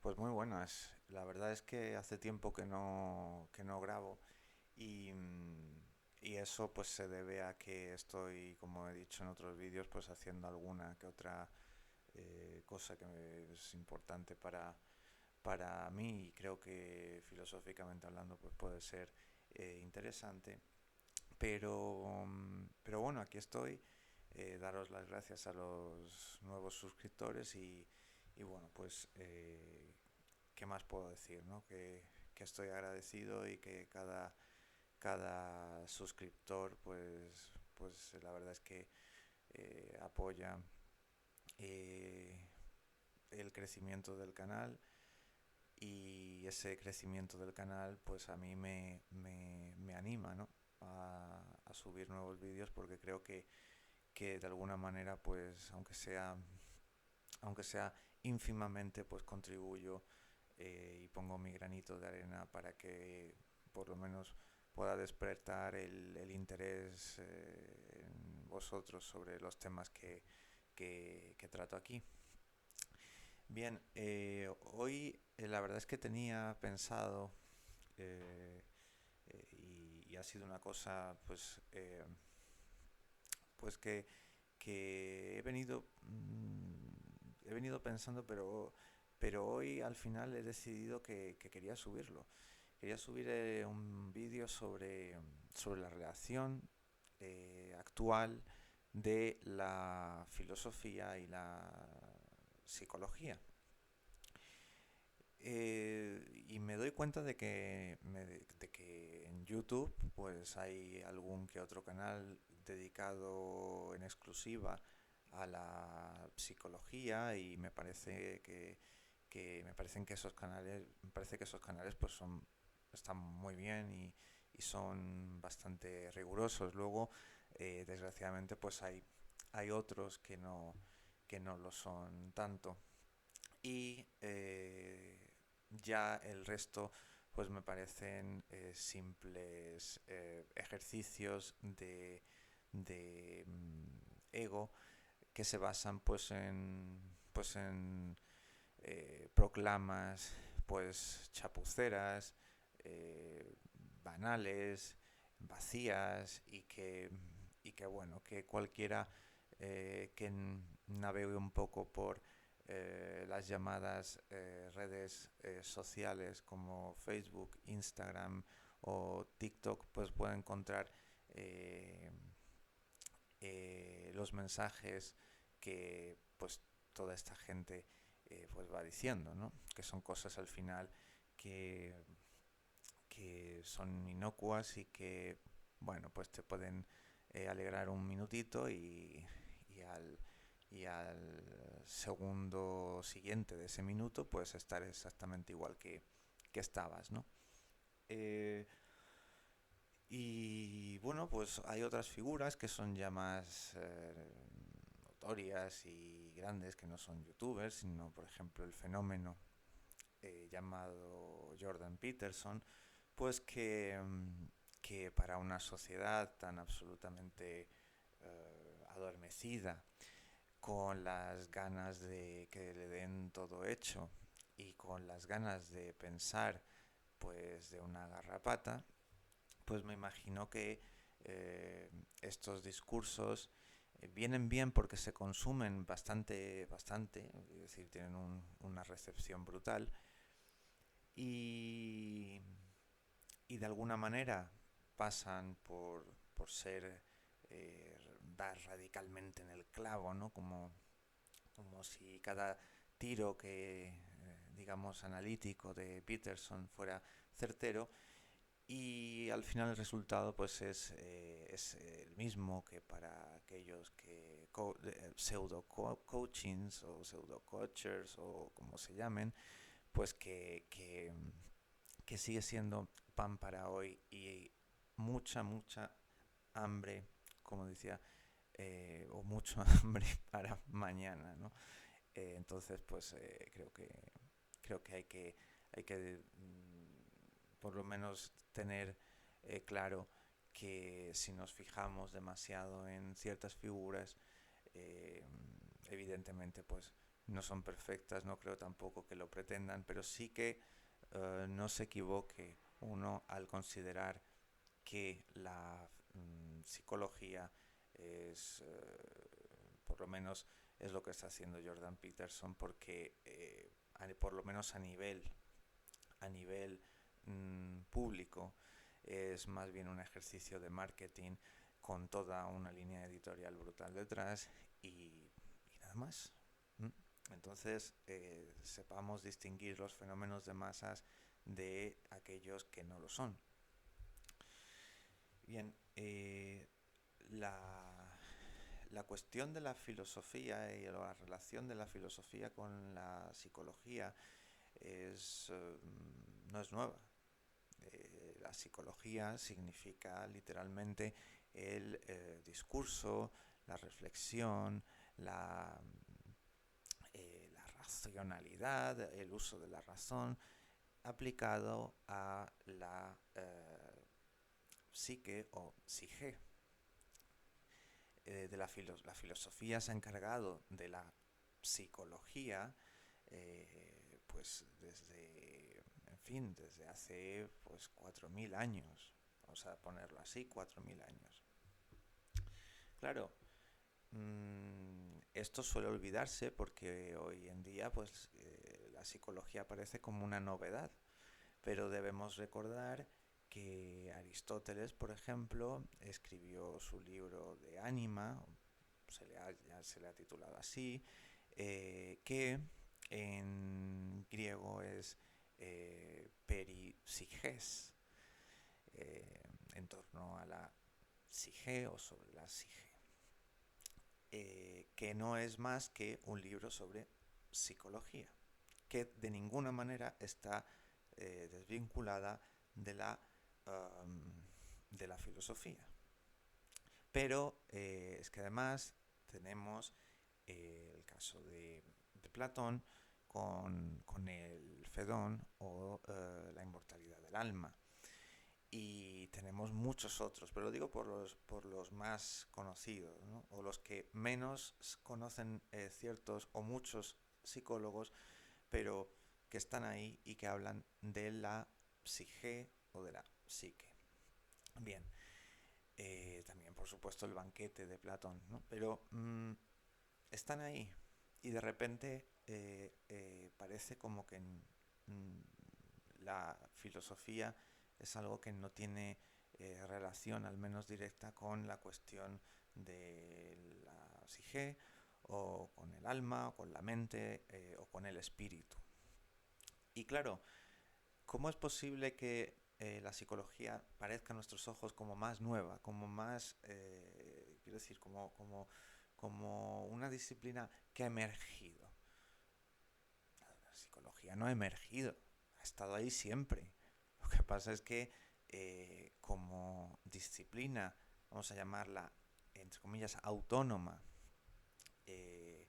Pues muy buenas. La verdad es que hace tiempo que no grabo y, y eso pues se debe a que estoy, como he dicho en otros vídeos, pues haciendo alguna que otra cosa que es importante para mí y creo que filosóficamente hablando pues puede ser interesante. Pero bueno, aquí estoy. Daros las gracias a los nuevos suscriptores y bueno, pues ¿qué más puedo decir, no? Que estoy agradecido y que cada suscriptor, pues la verdad es que apoya eh, el crecimiento del canal y ese crecimiento del canal, pues a mí me anima, ¿no? A subir nuevos vídeos porque creo que de alguna manera, pues aunque sea ínfimamente, pues contribuyo y pongo mi granito de arena para que por lo menos pueda despertar el interés en vosotros sobre los temas que trato aquí. Bien, hoy la verdad es que tenía pensado y ha sido una cosa pues que he venido pensando, pero hoy al final he decidido que quería subirlo. Quería subir un vídeo sobre la relación actual de la filosofía y la psicología. Y me doy cuenta de que en YouTube pues hay algún que otro canal dedicado en exclusiva a la psicología y me parece que esos canales pues están muy bien y son bastante rigurosos. Luego, desgraciadamente, pues hay otros que no lo son tanto y ya el resto pues me parecen simples ejercicios de ego que se basan pues en proclamas pues chapuceras, banales, vacías y que bueno, que cualquiera que navegue un poco por las llamadas redes sociales como Facebook, Instagram o TikTok, pues puede encontrar eh, los mensajes que pues toda esta gente pues va diciendo, ¿no? Que son cosas al final que, que son inocuas y que, bueno, pues te pueden alegrar un minutito y al, y al segundo siguiente de ese minuto, pues estar exactamente igual que estabas, ¿no? Eh, y bueno, pues hay otras figuras que son ya más notorias y grandes, que no son youtubers, sino por ejemplo el fenómeno llamado Jordan Peterson, pues que para una sociedad tan absolutamente adormecida, con las ganas de que le den todo hecho y con las ganas de pensar pues de una garrapata, pues me imagino que estos discursos vienen bien porque se consumen bastante, es decir, tienen una recepción brutal y, y de alguna manera pasan por ser dar radicalmente en el clavo, ¿no? Como si cada tiro digamos, analítico de Peterson fuera certero y al final el resultado pues es el mismo que para aquellos que pseudo coachings o pseudo coachers o como se llamen, pues que sigue siendo pan para hoy y mucha hambre, como decía, o mucho hambre para mañana, ¿no? Entonces, pues creo que hay que por lo menos tener claro que si nos fijamos demasiado en ciertas figuras, eh, evidentemente, pues no son perfectas, no creo tampoco que lo pretendan, pero sí que no se equivoque uno al considerar que la psicología es, por lo menos es lo que está haciendo Jordan Peterson, porque por lo menos a nivel público es más bien un ejercicio de marketing con toda una línea editorial brutal detrás y nada más. Entonces, sepamos distinguir los fenómenos de masas de aquellos que no lo son. Bien, la cuestión de la filosofía y la relación de la filosofía con la psicología no es nueva. La psicología significa literalmente el discurso, la reflexión, la racionalidad, el uso de la razón aplicado a la psique o psique. La filosofía se ha encargado de la psicología pues desde hace pues 4.000 años, vamos a ponerlo así, 4.000 años. Claro, esto suele olvidarse porque hoy en día pues la psicología parece como una novedad, pero debemos recordar que Aristóteles, por ejemplo, escribió su libro de Ánima, ya se le ha titulado así, que en griego es peripsiges, en torno a la psique o sobre la psique, que no es más que un libro sobre psicología, que de ninguna manera está desvinculada de la filosofía. Pero es que además tenemos el caso de Platón con el Fedón o la inmortalidad del alma. Y tenemos muchos otros, pero lo digo por los más conocidos, ¿no? O los que menos conocen ciertos o muchos psicólogos, pero que están ahí y que hablan de la psique o de la psique. Bien, también por supuesto el banquete de Platón, ¿no? Pero están ahí y de repente parece como que la filosofía es algo que no tiene relación, al menos directa, con la cuestión de la psique o con el alma o con la mente o con el espíritu. Y claro, ¿cómo es posible que la psicología parezca a nuestros ojos como más nueva, como más, quiero decir, como una disciplina que ha emergido? La psicología no ha emergido, ha estado ahí siempre. Lo que pasa es que como disciplina, vamos a llamarla, entre comillas, autónoma, eh,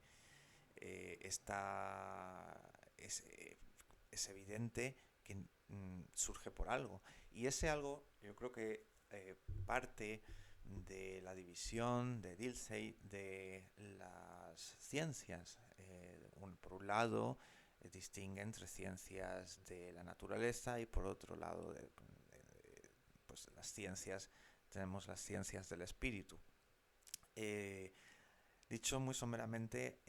es evidente que surge por algo. Y ese algo yo creo que parte de la división de Dilthey de las ciencias. Por un lado, distingue entre ciencias de la naturaleza y por otro lado, pues las ciencias, tenemos las ciencias del espíritu. Dicho muy someramente,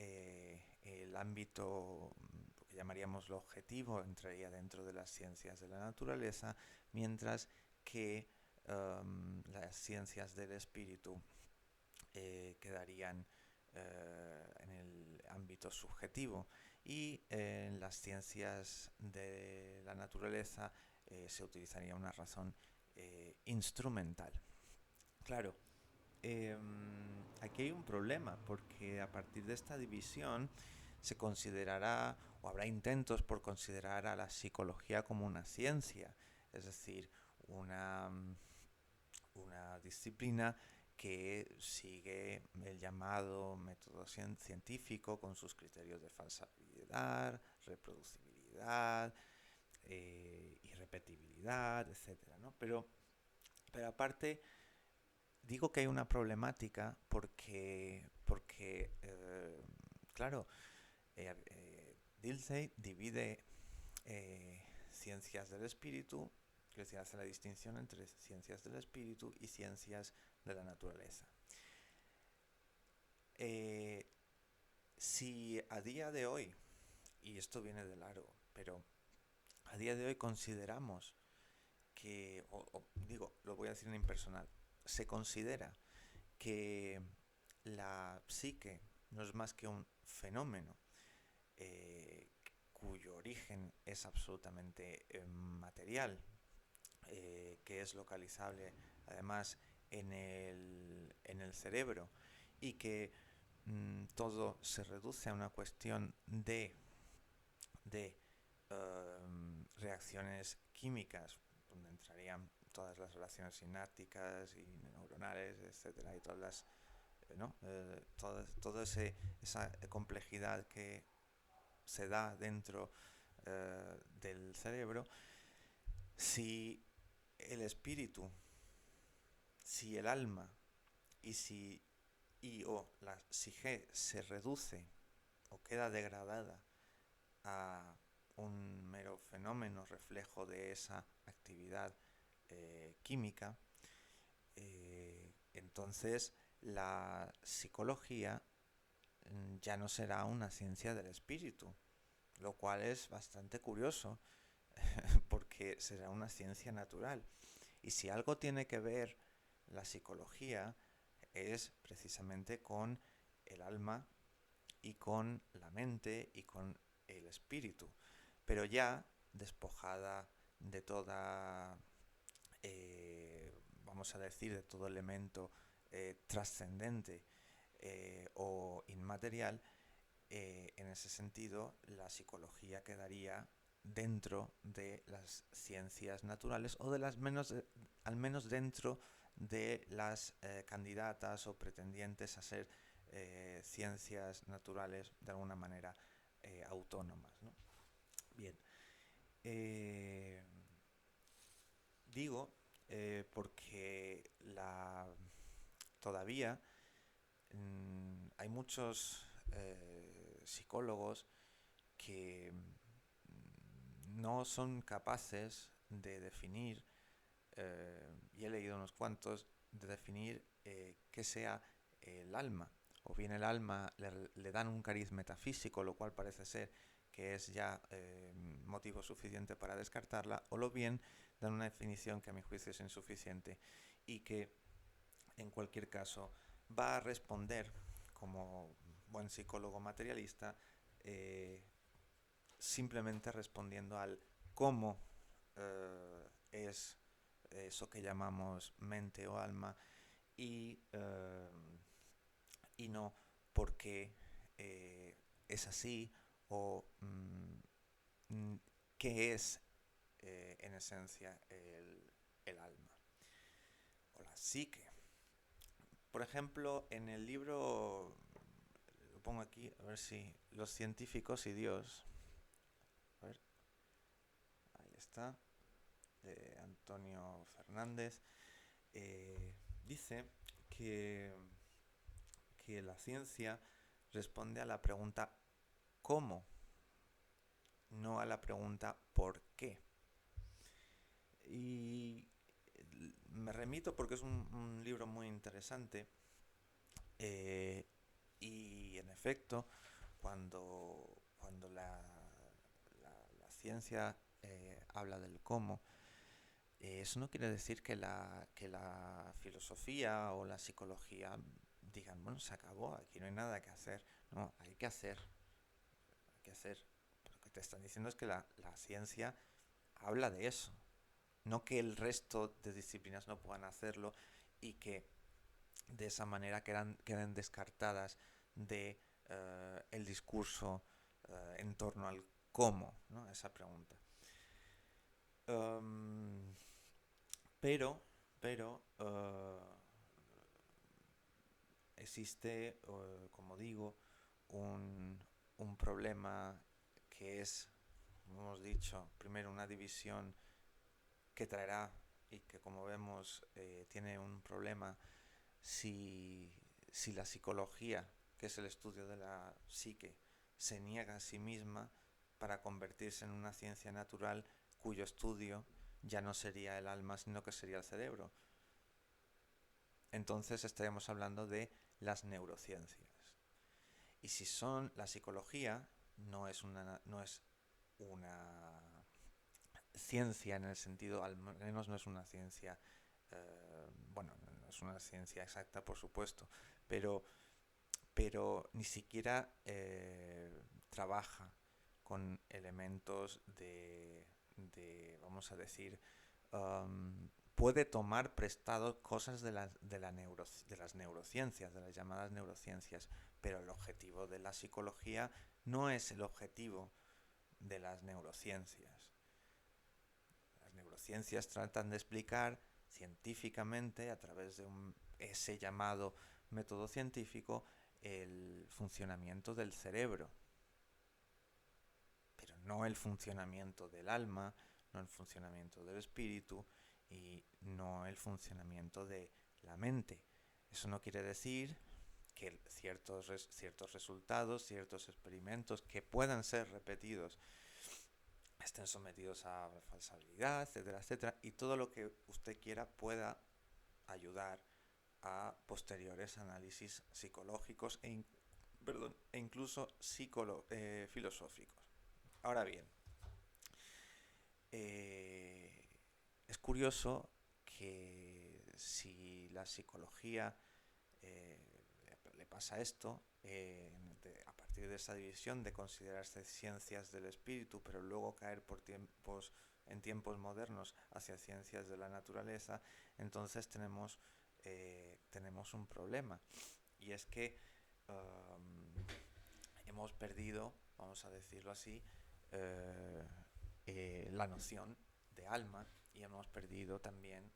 el ámbito, lo que llamaríamos lo objetivo, entraría dentro de las ciencias de la naturaleza, mientras que las ciencias del espíritu quedarían en el ámbito subjetivo, y en las ciencias de la naturaleza se utilizaría una razón instrumental. Claro, aquí hay un problema, porque a partir de esta división se considerará, o habrá intentos por considerar a la psicología como una ciencia, es decir, una disciplina que sigue el llamado método científico con sus criterios de falsabilidad, reproducibilidad y repetibilidad, etcétera, ¿no? Pero aparte, digo que hay una problemática porque claro, Dilthey divide ciencias del espíritu, es decir, hace la distinción entre ciencias del espíritu y ciencias de la naturaleza. Si a día de hoy, y esto viene de largo, pero a día de hoy consideramos que, digo, lo voy a decir en impersonal, se considera que la psique no es más que un fenómeno cuyo origen es absolutamente material, que es localizable además en el cerebro y que todo se reduce a una cuestión de reacciones químicas, donde entrarían todas las relaciones sinápticas y neuronales, etcétera, y todas las, ¿no? Toda esa complejidad que se da dentro del cerebro. Si el espíritu, si el alma y si o la psique se reduce o queda degradada a un mero fenómeno reflejo de esa actividad química, entonces la psicología ya no será una ciencia del espíritu, lo cual es bastante curioso porque será una ciencia natural. Y si algo tiene que ver la psicología es precisamente con el alma y con la mente y con el espíritu, pero ya despojada de toda, vamos a decir, de todo elemento trascendente o inmaterial. En ese sentido, la psicología quedaría dentro de las ciencias naturales o de las menos, al menos dentro de las candidatas o pretendientes a ser ciencias naturales de alguna manera autónomas, ¿no? Bien, eh, digo porque todavía hay muchos psicólogos que no son capaces de definir, y he leído unos cuantos, de definir qué sea el alma. O bien el alma le dan un cariz metafísico, lo cual parece ser que es ya motivo suficiente para descartarla, o lo bien dan una definición que a mi juicio es insuficiente y que en cualquier caso va a responder como buen psicólogo materialista, simplemente respondiendo al cómo es eso que llamamos mente o alma y no por qué es así o qué es en esencia el alma o la psique. Por ejemplo, en el libro, lo pongo aquí, a ver si Los científicos y Dios, a ver, ahí está, de Antonio Fernández, dice que, que la ciencia responde a la pregunta ¿cómo? No a la pregunta ¿por qué? Y me remito porque es un libro muy interesante y en efecto cuando la ciencia habla del cómo, eso no quiere decir que la filosofía o la psicología digan, bueno, se acabó, aquí no hay nada que hacer. No, hay que hacer, hay que hacer. Lo que te están diciendo es que la ciencia habla de eso, no que el resto de disciplinas no puedan hacerlo y que de esa manera queden descartadas de el discurso en torno al cómo, ¿no? Esa pregunta. Um, pero existe, como digo, un, un problema que es, como hemos dicho, primero una división que traerá y que como vemos tiene un problema si la psicología, que es el estudio de la psique, se niega a sí misma para convertirse en una ciencia natural cuyo estudio ya no sería el alma, sino que sería el cerebro. Entonces estaríamos hablando de las neurociencias. Y si son la psicología, no es una ciencia en el sentido, al menos no es una ciencia, bueno, no es una ciencia exacta, por supuesto, pero, pero ni siquiera trabaja con elementos vamos a decir, puede tomar prestado cosas de las neurociencias, de las llamadas neurociencias, pero el objetivo de la psicología no es el objetivo de las neurociencias. Las neurociencias tratan de explicar científicamente, a través de ese llamado método científico, el funcionamiento del cerebro, pero no el funcionamiento del alma, no el funcionamiento del espíritu y no el funcionamiento de la mente. Eso no quiere decir que ciertos resultados, ciertos experimentos que puedan ser repetidos estén sometidos a falsabilidad, etcétera, etcétera, y todo lo que usted quiera pueda ayudar a posteriores análisis psicológicos e incluso filosóficos. Ahora bien, es curioso que si la psicología le pasa esto, a partir de esa división de considerarse ciencias del espíritu, pero luego caer en tiempos modernos hacia ciencias de la naturaleza, entonces tenemos un problema. Y es que hemos perdido, vamos a decirlo así, la noción de alma, y hemos perdido también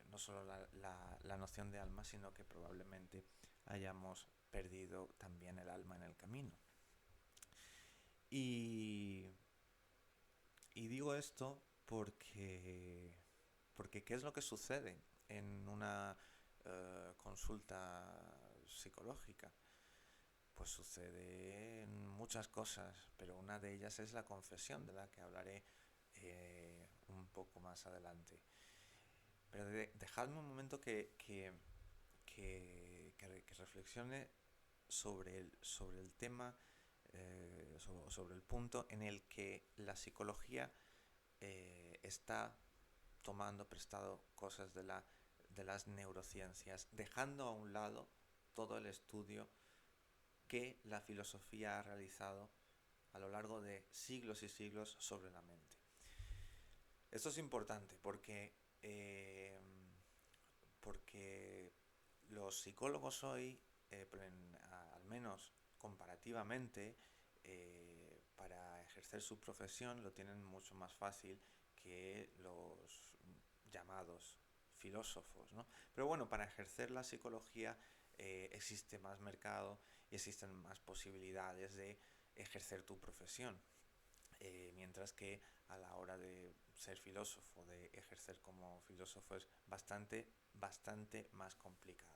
no solo la noción de alma, sino que probablemente hayamos perdido también el alma en el camino. Y digo esto porque ¿qué es lo que sucede en una consulta psicológica? Pues suceden muchas cosas, pero una de ellas es la confesión, de la que hablaré un poco más adelante. Pero dejadme un momento que reflexione sobre el tema, sobre el punto en el que la psicología está tomando prestado cosas de las neurociencias, dejando a un lado todo el estudio que la filosofía ha realizado a lo largo de siglos y siglos sobre la mente. Esto es importante porque los psicólogos hoy, al menos comparativamente, para ejercer su profesión lo tienen mucho más fácil que los llamados filósofos, ¿no? Pero bueno, para ejercer la psicología existe más mercado y existen más posibilidades de ejercer tu profesión. Mientras que a la hora de ser filósofo, de ejercer como filósofo, es bastante más complicado.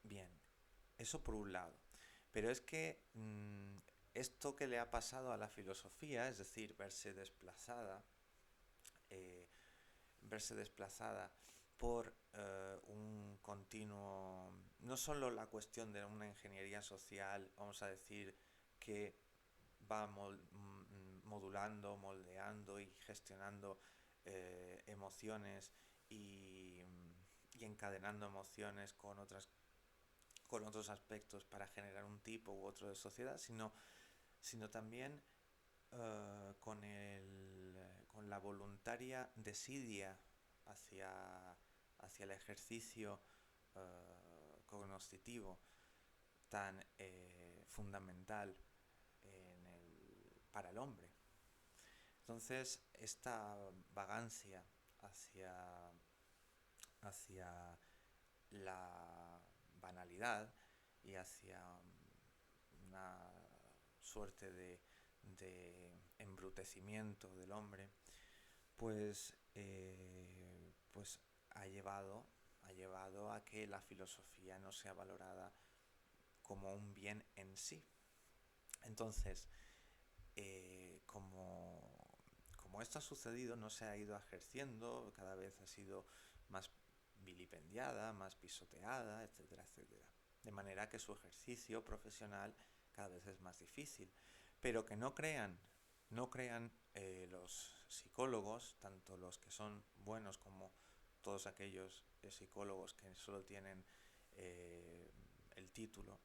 Bien, eso por un lado. Pero es que esto que le ha pasado a la filosofía, es decir, verse desplazada por un continuo, no solo la cuestión de una ingeniería social, vamos a decir, que va modulando, moldeando y gestionando emociones y encadenando emociones con otros aspectos para generar un tipo u otro de sociedad, sino también con la voluntaria desidia hacia el ejercicio cognoscitivo tan fundamental para el hombre. Entonces, esta vagancia hacia la banalidad y hacia una suerte de embrutecimiento del hombre, pues ha llevado a que la filosofía no sea valorada como un bien en sí. Entonces, como esto ha sucedido, no se ha ido ejerciendo, cada vez ha sido más vilipendiada, más pisoteada, etcétera, etcétera. De manera que su ejercicio profesional cada vez es más difícil. Pero que no crean los psicólogos, tanto los que son buenos como todos aquellos psicólogos que solo tienen el título,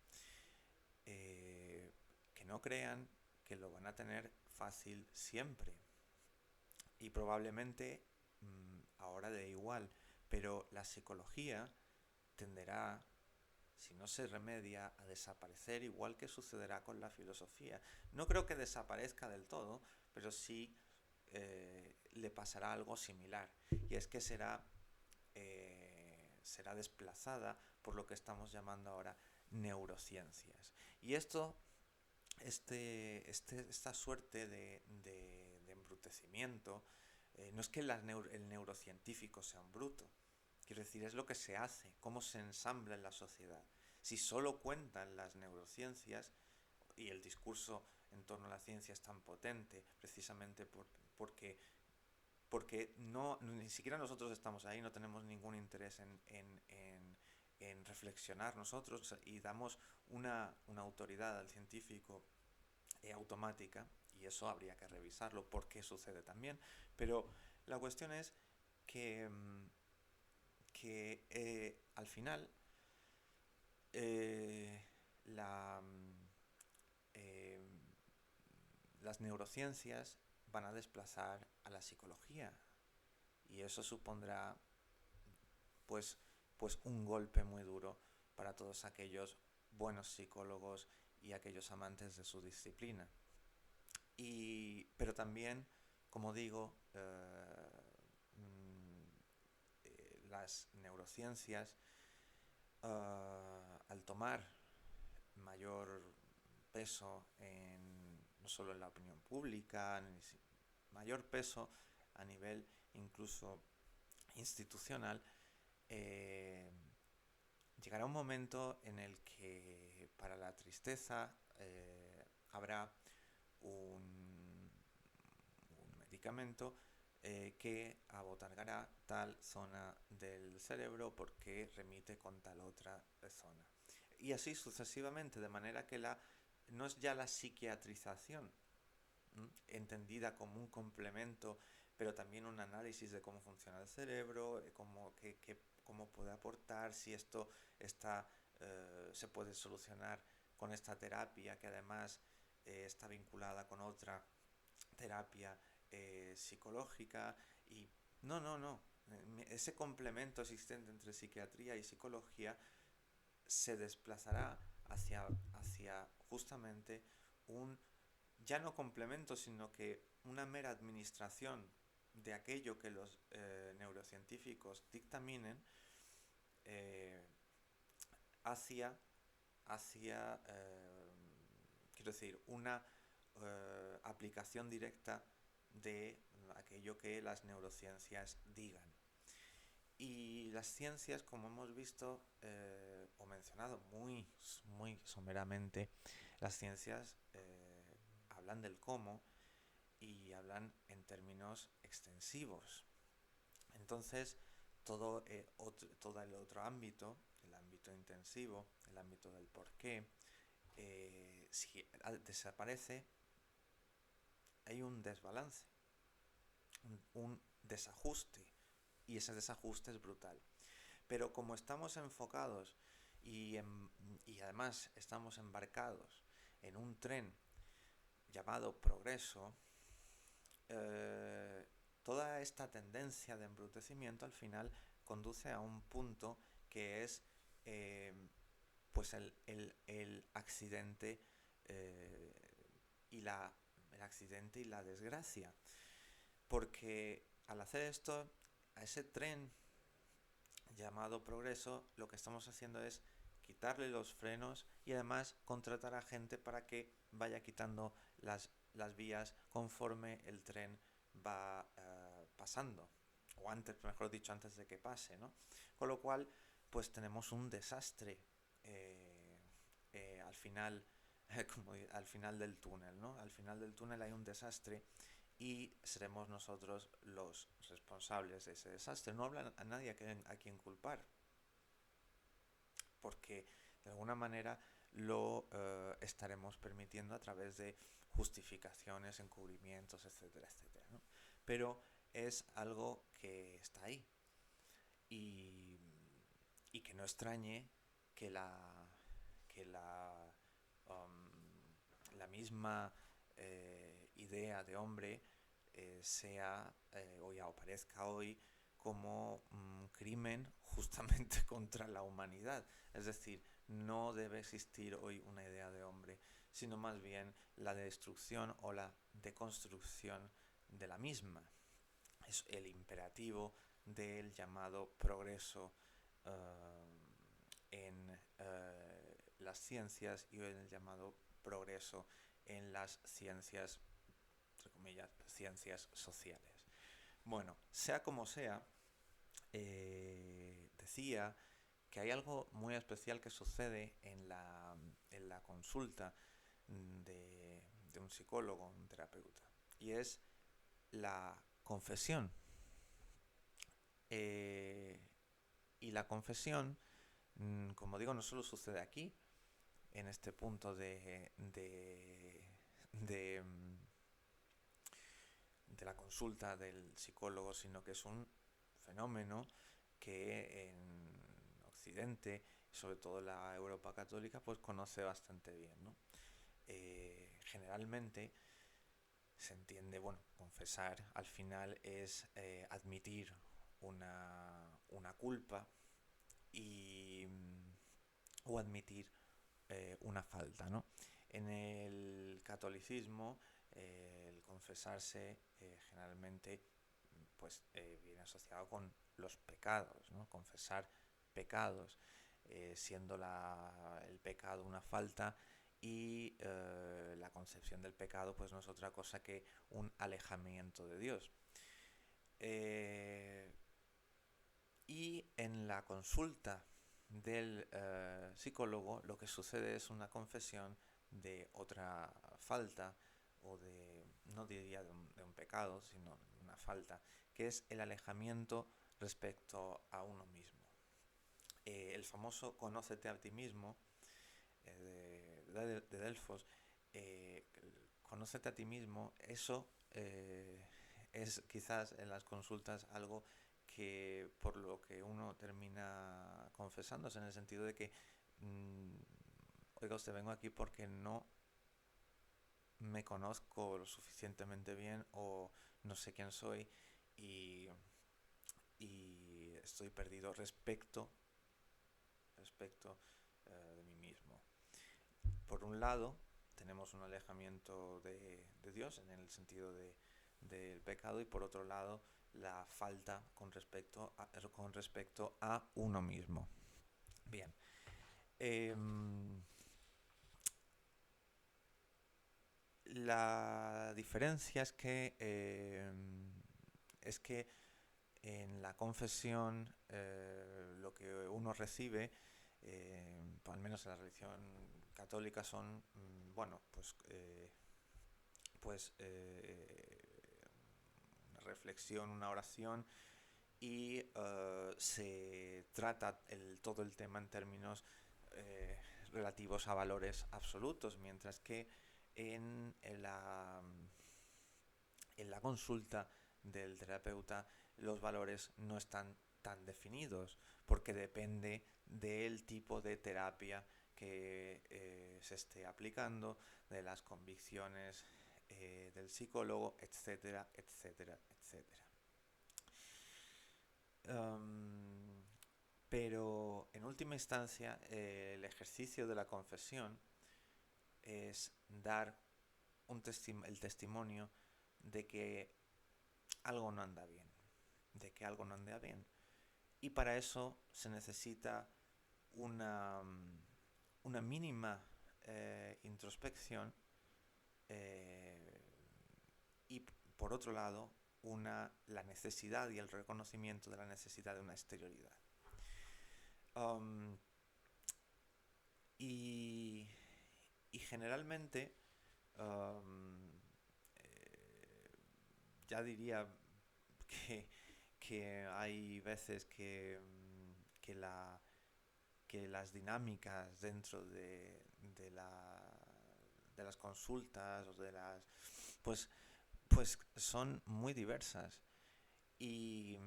que no crean que lo van a tener fácil siempre. Y probablemente ahora de igual, pero la psicología tenderá, si no se remedia, a desaparecer, igual que sucederá con la filosofía. No creo que desaparezca del todo, pero sí le pasará algo similar, y es que será desplazada por lo que estamos llamando ahora neurociencias. Y esta suerte de embrutecimiento, no es que el neurocientífico sea un bruto, quiero decir, es lo que se hace, cómo se ensambla en la sociedad. Si solo cuentan las neurociencias, y el discurso en torno a la ciencia es tan potente, precisamente porque ni siquiera nosotros estamos ahí, no tenemos ningún interés en reflexionar nosotros, y damos una autoridad al científico automática, y eso habría que revisarlo, por qué sucede también. Pero la cuestión es que al final eh, la, eh, las neurociencias van a desplazar a la psicología, y eso supondrá pues, pues un golpe muy duro para todos aquellos buenos psicólogos y aquellos amantes de su disciplina. Pero también, como digo, las neurociencias, al tomar mayor peso no solo en la opinión pública, mayor peso a nivel incluso institucional, eh, llegará un momento en el que para la tristeza habrá un medicamento que abotargará tal zona del cerebro porque remite con tal otra zona. Y así sucesivamente, de manera que no es ya la psiquiatrización, entendida como un complemento, pero también un análisis de cómo funciona el cerebro, cómo puede aportar, si esto se puede solucionar con esta terapia, que además está vinculada con otra terapia psicológica. Y no. Ese complemento existente entre psiquiatría y psicología se desplazará hacia justamente un, ya no complemento, sino que una mera administración de aquello que los neurocientíficos dictaminen, eh, hacia, quiero decir, una aplicación directa de aquello que las neurociencias digan. Y las ciencias, como hemos visto o mencionado muy someramente, las ciencias hablan del cómo y hablan en términos extensivos. Entonces, todo el otro ámbito, el ámbito intensivo, el ámbito del porqué, si desaparece, hay un desbalance, un desajuste, y ese desajuste es brutal. Pero como estamos enfocados y, y además estamos embarcados en un tren llamado progreso, toda esta tendencia de embrutecimiento al final conduce a un punto que es pues el accidente, el accidente y la desgracia. Porque al hacer esto, a ese tren llamado progreso, lo que estamos haciendo es quitarle los frenos y además contratar a gente para que vaya quitando las vías conforme el tren va pasando, o antes, mejor dicho, antes de que pase, ¿no? Con lo cual, pues tenemos un desastre al final, al final del túnel, ¿no? Al final del túnel hay un desastre y seremos nosotros los responsables de ese desastre. No habrá a nadie a quien culpar, porque de alguna manera lo estaremos permitiendo a través de justificaciones, encubrimientos, etcétera, etcétera, ¿no? Pero es algo que está ahí y, y que no extrañe que que la misma idea de hombre sea o ya aparezca hoy como un crimen justamente contra la humanidad. Es decir, no debe existir hoy una idea de hombre, sino más bien la destrucción o la deconstrucción de la misma. Es el imperativo del llamado progreso en las ciencias y el llamado progreso en las ciencias, entre comillas, ciencias sociales. Bueno, sea como sea, decía que hay algo muy especial que sucede en la consulta de un psicólogo, un terapeuta, y es la confesión. Eh, y la confesión, como digo, no solo sucede aquí, en este punto de, de la consulta del psicólogo, sino que es un fenómeno que en Occidente, sobre todo la Europa católica, pues conoce bastante bien, ¿no? Generalmente se entiende, bueno, confesar al final es admitir una culpa y, o admitir una falta, ¿no? En el catolicismo, el confesarse generalmente pues viene asociado con los pecados, ¿no? Confesar pecados, siendo el pecado una falta y la concepción del pecado pues no es otra cosa que un alejamiento de Dios. Y en la consulta del psicólogo lo que sucede es una confesión de otra falta o no diría de un pecado, sino una falta, que es el alejamiento respecto a uno mismo. El famoso conócete a ti mismo de Delfos, conócete a ti mismo, eso es quizás en las consultas algo que por lo que uno termina confesándose, en el sentido de que oiga, usted, vengo aquí porque no me conozco lo suficientemente bien o no sé quién soy y, y estoy perdido respecto de mí mismo. Por un lado, tenemos un alejamiento de Dios en el sentido del pecado y por otro lado la falta con respecto a uno mismo. Bien. La diferencia es que en la confesión lo que uno recibe, al menos en la religión católica, son, bueno, una reflexión, una oración y se trata todo el tema en términos relativos a valores absolutos, mientras que en la consulta del terapeuta los valores no están tan definidos porque depende del tipo de terapia que se esté aplicando, de las convicciones del psicólogo, etcétera, etcétera, etcétera. Pero en última instancia el ejercicio de la confesión es dar el testimonio de que algo no anda bien, y para eso se necesita una, una mínima introspección eh, y por otro lado la necesidad y el reconocimiento de la necesidad de una exterioridad. Um, Y, y generalmente, um, eh, ya diría que, que hay veces que las dinámicas dentro de las consultas o pues, pues son muy diversas. Y,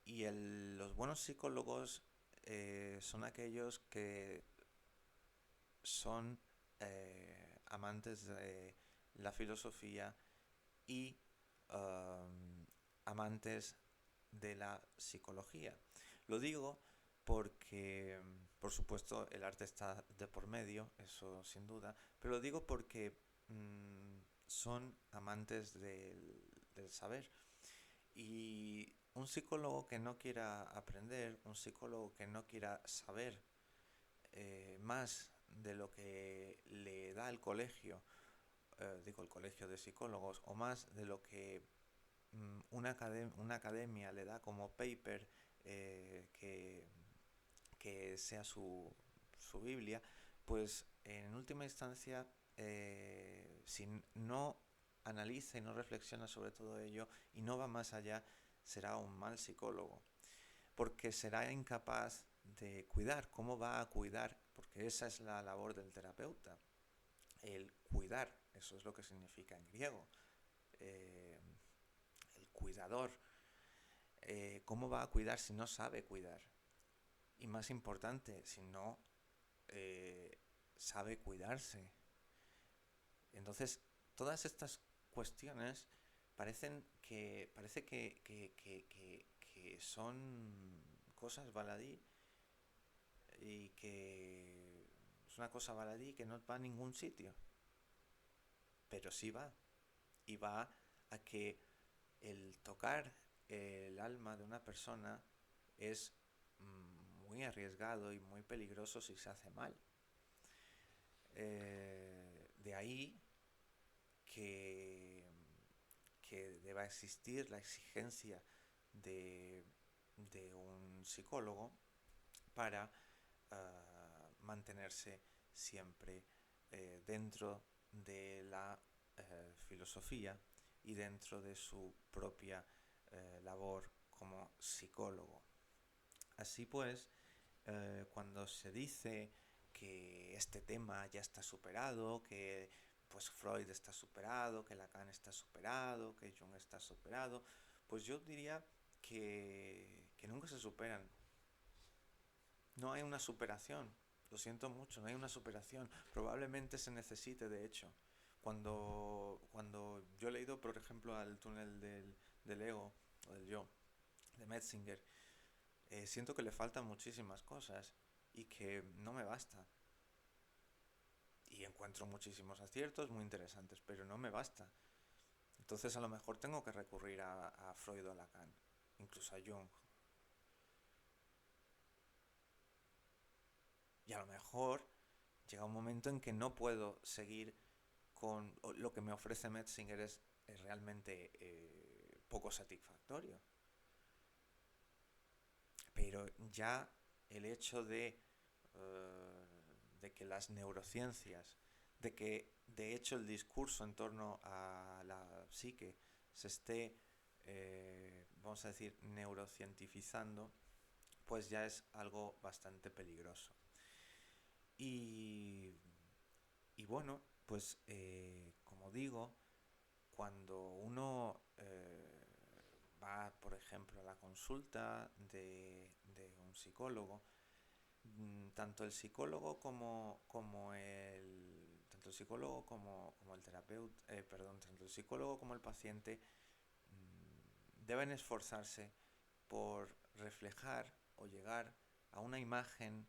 los buenos psicólogos son aquellos que son amantes de la filosofía y amantes de la psicología. Lo digo porque, por supuesto, el arte está de por medio, eso sin duda, pero lo digo porque son amantes del saber. Y un psicólogo que no quiera aprender, un psicólogo que no quiera saber más de lo que le da el colegio, digo el colegio de psicólogos, o más de lo que una academia le da como paper que, que sea su Biblia, pues en última instancia, si no analiza y no reflexiona sobre todo ello y no va más allá, será un mal psicólogo, porque será incapaz de cuidar. ¿Cómo va a cuidar? Porque esa es la labor del terapeuta, el cuidar, eso es lo que significa en griego, eh, el cuidador. ¿Cómo va a cuidar si no sabe cuidar? Y más importante, si no eh, sabe cuidarse. Entonces, todas estas cuestiones parece que son cosas baladí y que es una cosa baladí que no va a ningún sitio, pero sí va. Y va a que el tocar el alma de una persona es muy arriesgado y muy peligroso si se hace mal. De ahí que, que deba existir la exigencia de, de un psicólogo para mantenerse siempre dentro de la filosofía y dentro de su propia labor como psicólogo. Así pues, cuando se dice que este tema ya está superado, que pues Freud está superado, que Lacan está superado, que Jung está superado, pues yo diría que nunca se superan. No hay una superación. Lo siento mucho, no hay una superación. Probablemente se necesite, de hecho. Cuando yo he leído, por ejemplo, al túnel del ego, o del yo, de Metzinger, siento que le faltan muchísimas cosas y que no me basta. Y encuentro muchísimos aciertos muy interesantes, pero no me basta. Entonces a lo mejor tengo que recurrir a Freud o a Lacan, incluso a Jung. Y a lo mejor llega un momento en que no puedo seguir con lo que me ofrece Metzinger es realmente poco satisfactorio. Pero ya el hecho de que las neurociencias, de que de hecho el discurso en torno a la psique se esté, vamos a decir, neurocientificando, pues ya es algo bastante peligroso. Y, y bueno, pues como digo, cuando uno va, por ejemplo, a la consulta de un psicólogo, tanto el psicólogo tanto el psicólogo como el terapeuta, perdón, tanto el psicólogo como el paciente deben esforzarse por reflejar o llegar a una imagen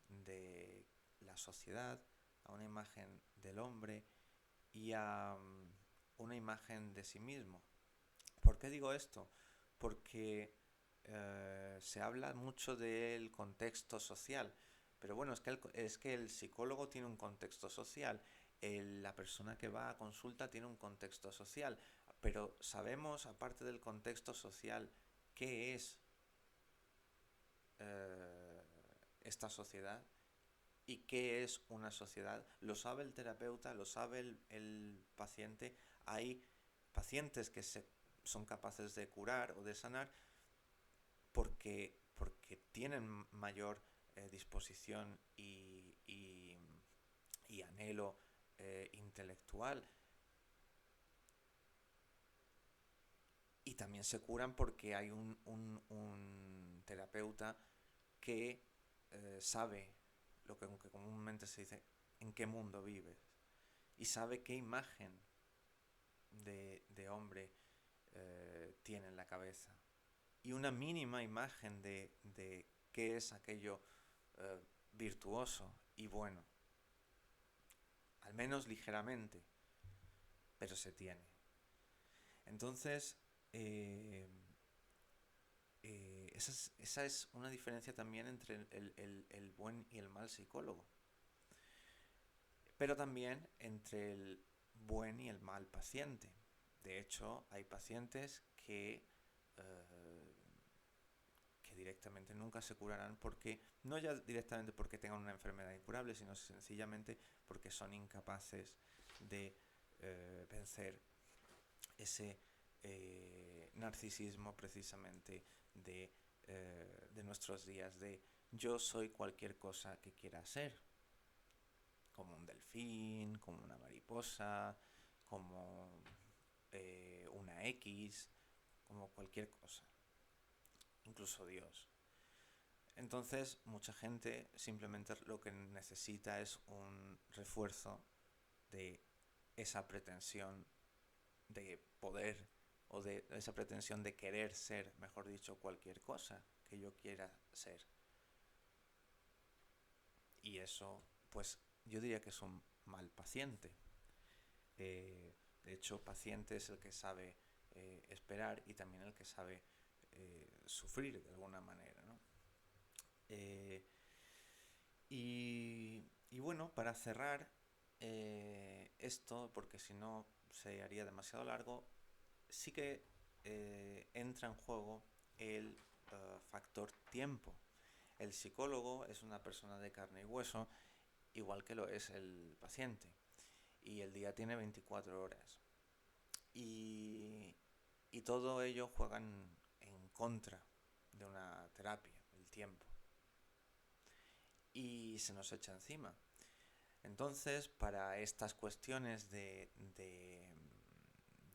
de la sociedad, a una imagen del hombre y a una imagen de sí mismo. ¿Por qué digo esto? Porque se habla mucho del contexto social, pero bueno, es que el psicólogo tiene un contexto social, la persona que va a consulta tiene un contexto social, pero sabemos, aparte del contexto social, qué es esta sociedad. ¿Y qué es una sociedad? Lo sabe el terapeuta, lo sabe el paciente. Hay pacientes que son capaces de curar o de sanar porque tienen mayor disposición y anhelo intelectual. Y también se curan porque hay un terapeuta que sabe lo que comúnmente se dice, en qué mundo vives. Y sabe qué imagen de hombre tiene en la cabeza. Y una mínima imagen de qué es aquello virtuoso y bueno. Al menos ligeramente, pero se tiene. Entonces, eh, esa es una diferencia también entre el buen y el mal psicólogo, pero también entre el buen y el mal paciente. De hecho, hay pacientes que directamente nunca se curarán porque, no ya directamente porque tengan una enfermedad incurable, sino sencillamente porque son incapaces de vencer ese narcisismo precisamente de nuestros días, de yo soy cualquier cosa que quiera ser, como un delfín, como una mariposa, como una X, como cualquier cosa, incluso Dios. Entonces, mucha gente simplemente lo que necesita es un refuerzo de esa pretensión de poder o de esa pretensión de querer ser, mejor dicho, cualquier cosa que yo quiera ser. Y eso, pues, yo diría que es un mal paciente. De hecho, paciente es el que sabe esperar y también el que sabe sufrir de alguna manera, ¿no? Eh, y bueno, para cerrar esto, porque si no se haría demasiado largo, sí que entra en juego el factor tiempo. El psicólogo es una persona de carne y hueso, igual que lo es el paciente. Y el día tiene 24 horas. Y, y todo ello juega en contra de una terapia, el tiempo. Y se nos echa encima. Entonces, para estas cuestiones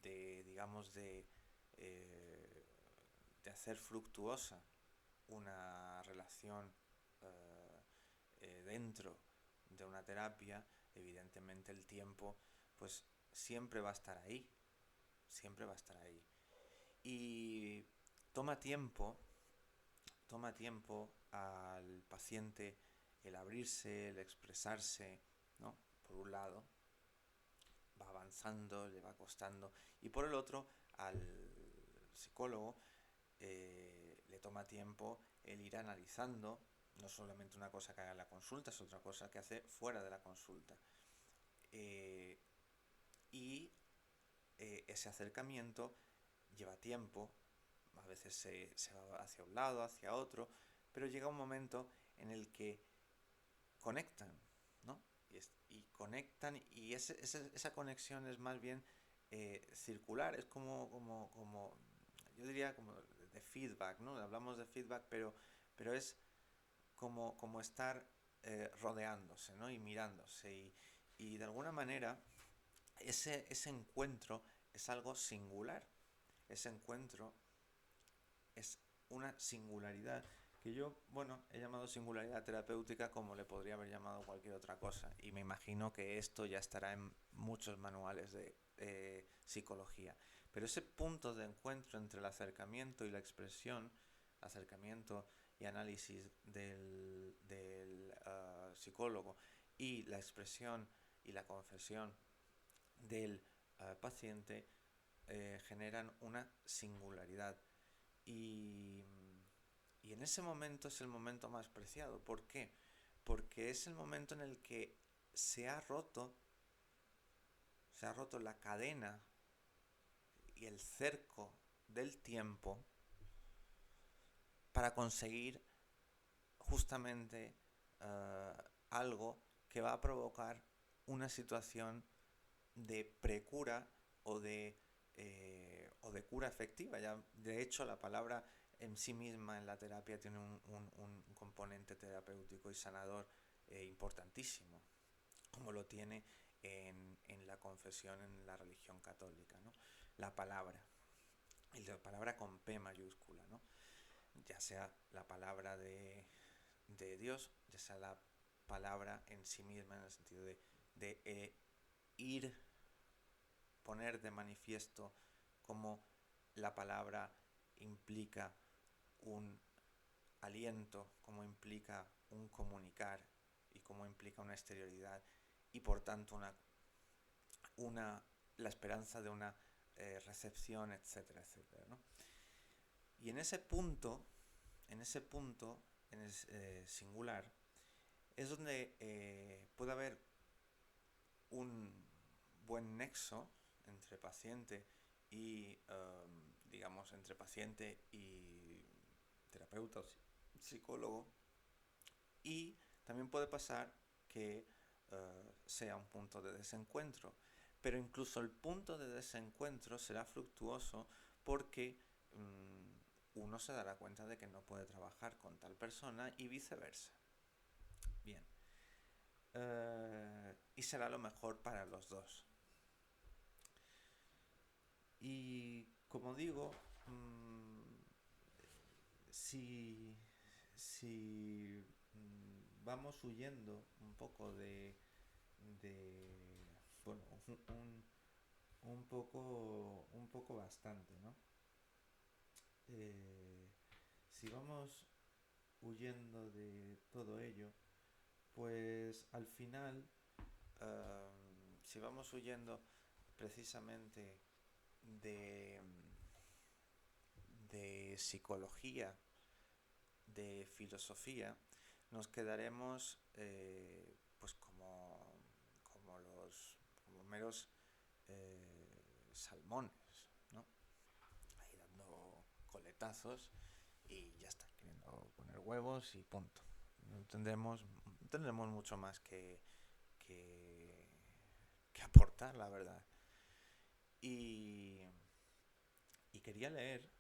digamos, de hacer fructuosa una relación dentro de una terapia, evidentemente el tiempo, pues siempre va a estar ahí, siempre va a estar ahí. Y toma tiempo, toma tiempo al paciente el abrirse, el expresarse, ¿no? Por un lado, va avanzando, le va costando, y por el otro, al psicólogo le toma tiempo el ir analizando, no solamente una cosa que haga en la consulta, es otra cosa que hace fuera de la consulta. Eh, y ese acercamiento lleva tiempo, a veces se va hacia un lado, hacia otro, pero llega un momento en el que conectan, ¿no? Y conectan y esa conexión es más bien circular, es como, yo diría como de feedback, ¿no? Hablamos de feedback, pero es como estar rodeándose, ¿no? Y mirándose y de alguna manera ese encuentro es algo singular, ese encuentro es una singularidad que yo, bueno, he llamado singularidad terapéutica como le podría haber llamado cualquier otra cosa. Y me imagino que esto ya estará en muchos manuales de psicología. Pero ese punto de encuentro entre el acercamiento y la expresión, acercamiento y análisis del psicólogo y la expresión y la confesión del paciente, generan una singularidad. Y, y en ese momento es el momento más preciado. ¿Por qué? Porque es el momento en el que se ha roto, se ha roto la cadena y el cerco del tiempo para conseguir justamente algo que va a provocar una situación de precura o de cura efectiva. Ya, de hecho, la palabra en sí misma en la terapia tiene un componente terapéutico y sanador importantísimo, como lo tiene en la confesión, en la religión católica, ¿no? La palabra, y la palabra con P mayúscula, ¿no? Ya sea la palabra de Dios, ya sea la palabra en sí misma, en el sentido de ir, poner de manifiesto cómo la palabra implica un aliento, cómo implica un comunicar y cómo implica una exterioridad y por tanto la esperanza de una recepción, etcétera, etcétera, ¿no? Y en ese punto, en el singular, es donde puede haber un buen nexo entre paciente y, digamos, entre paciente y terapeuta o psicólogo, y también puede pasar que sea un punto de desencuentro, pero incluso el punto de desencuentro será fructuoso porque uno se dará cuenta de que no puede trabajar con tal persona y viceversa. Bien. Y será lo mejor para los dos. Y como digo, si vamos huyendo un poco bueno, un poco bastante, ¿no? Si vamos huyendo de todo ello, pues al final, si vamos huyendo precisamente de, de psicología, de filosofía, nos quedaremos pues como meros salmones, ¿no? Ahí dando coletazos y ya está, queriendo poner huevos y punto. No tendremos mucho más que aportar, la verdad. Y, y quería leer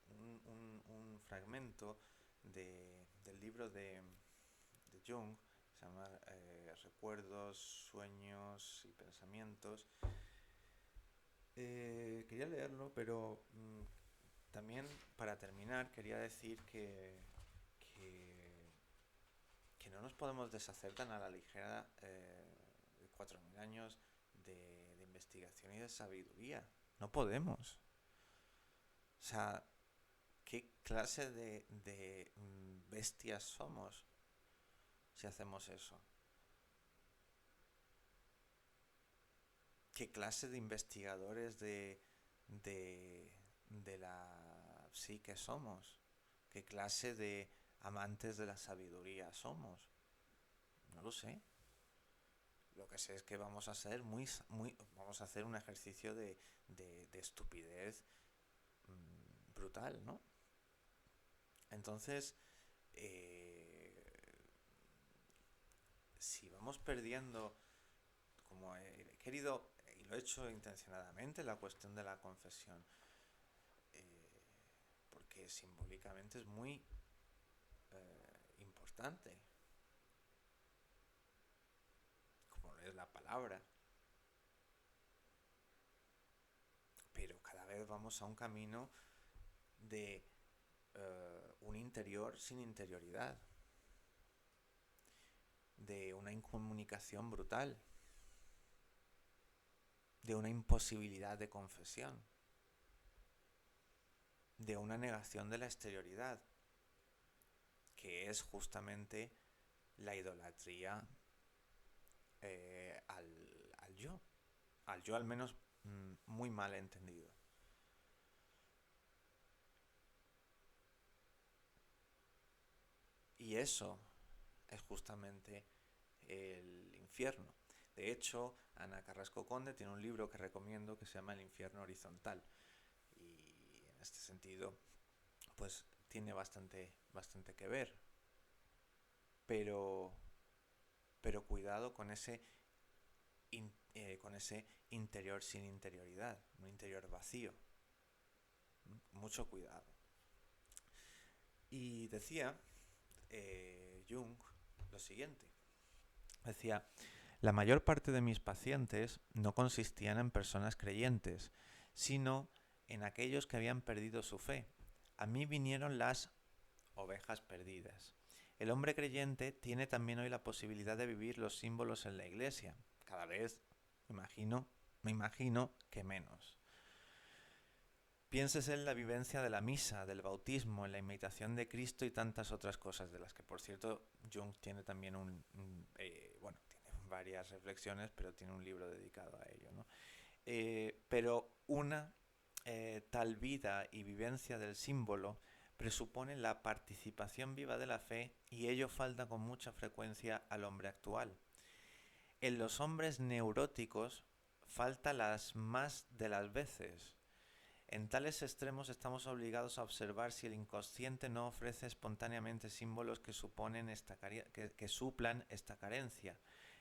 un fragmento del libro de Jung, que se llama Recuerdos, Sueños y Pensamientos. Quería leerlo, pero también para terminar quería decir que no nos podemos deshacer tan a la ligera de 4.000 años de investigación y de sabiduría. No podemos. O sea, ¿qué clase de bestias somos si hacemos eso? ¿Qué clase de investigadores de la psique somos? ¿Qué clase de amantes de la sabiduría somos? No lo sé. Lo que sé es que vamos a hacer vamos a hacer un ejercicio de estupidez brutal, ¿no? Entonces, si vamos perdiendo, como he querido, y lo he hecho intencionadamente, la cuestión de la confesión, porque simbólicamente es muy importante, como es la palabra, pero cada vez vamos a un camino de un interior sin interioridad, de una incomunicación brutal, de una imposibilidad de confesión, de una negación de la exterioridad, que es justamente la idolatría al yo al menos muy mal entendido. Y eso es justamente el infierno. De hecho, Ana Carrasco Conde tiene un libro que recomiendo que se llama El infierno horizontal. Y en este sentido, pues tiene bastante que ver. Pero, pero cuidado con ese interior sin interioridad, un interior vacío. Mucho cuidado. Y decía Jung lo siguiente. Decía, la mayor parte de mis pacientes no consistían en personas creyentes, sino en aquellos que habían perdido su fe. A mí vinieron las ovejas perdidas. El hombre creyente tiene también hoy la posibilidad de vivir los símbolos en la iglesia. Cada vez, me imagino que menos. Pienses en la vivencia de la misa, del bautismo, en la imitación de Cristo y tantas otras cosas, de las que, por cierto, Jung tiene también tiene varias reflexiones, pero tiene un libro dedicado a ello, ¿no? Pero una tal vida y vivencia del símbolo presupone la participación viva de la fe, y ello falta con mucha frecuencia al hombre actual. En los hombres neuróticos falta las más de las veces. En tales extremos estamos obligados a observar si el inconsciente no ofrece espontáneamente símbolos que suplan esta carencia.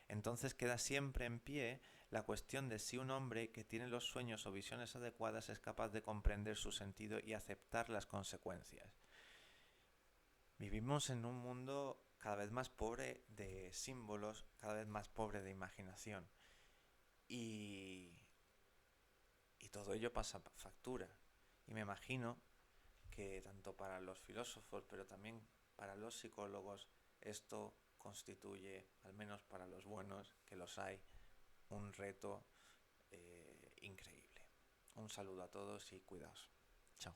Entonces queda siempre en pie la cuestión de si un hombre que tiene los sueños o visiones adecuadas es capaz de comprender su sentido y aceptar las consecuencias. Vivimos en un mundo cada vez más pobre de símbolos, cada vez más pobre de imaginación. Y todo ello pasa factura. Y me imagino que tanto para los filósofos, pero también para los psicólogos, esto constituye, al menos para los buenos, que los hay, un reto increíble. Un saludo a todos y cuidaos. Chao.